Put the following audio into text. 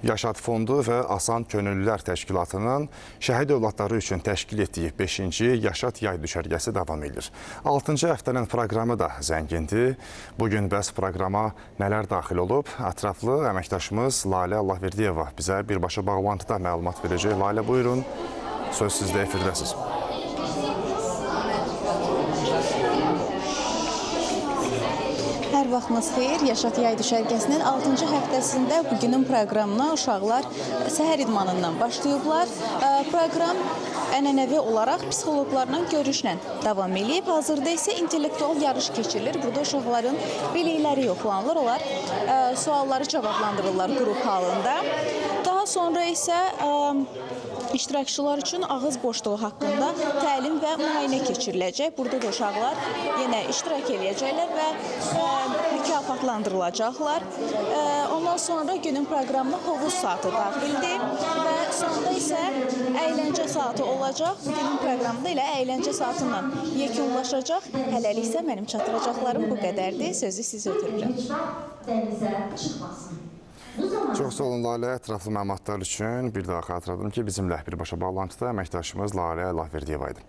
Yaşad Fondu və Asan Könüllülər Təşkilatının şəhid övladları üçün təşkil etdiyi 5-ci Yaşad yay düşərgəsi davam edir. 6-cı həftənin proqramı da zəngindir. Bugün bəs proqrama nələr daxil olub? Ətraflı əməkdaşımız Lalə Allahverdiyeva bizə birbaşa bağlantıda məlumat verəcək. Lalə, buyurun, söz sizdə, efirdəsiz. Hər vaxtınız xeyir. Yaşad yay düşərgəsinin 6-cı həftəsində bugünün proqramına uşaqlar səhər idmanından başlayıblar. Proqram ənənəvi olaraq psixoloqlarla görüşlə davam edib. Hazırda isə intellektual yarış keçirilir. Burada uşaqların bilikləri yoxlanılır. Onlar sualları cavablandırırlar qrup halında. Daha sonra isə iştirakçılar üçün ağız boşluğu haqqında təlim və müayinə keçiriləcək. Burada da uşaqlar yenə iştirak edəcəklər və mükafatlandırılacaqlar. Ondan sonra günün proqramına hovuz saatı daxildir və sonunda isə əyləncə saatı olacaq. Bugünün proqramında elə əyləncə saatına yekunlaşacaq. Hələlik isə mənim çatdıracaqlarım bu qədərdir. Sözü sizə ötürürəm. Dənizə çıxmasın. Çox sağ olun Lalə, ətraflı məlumatlar üçün. Bir daha xatırladım ki, bizimlə birbaşa bağlantıda əməkdaşımız Lalə Allahverdiyeva idi.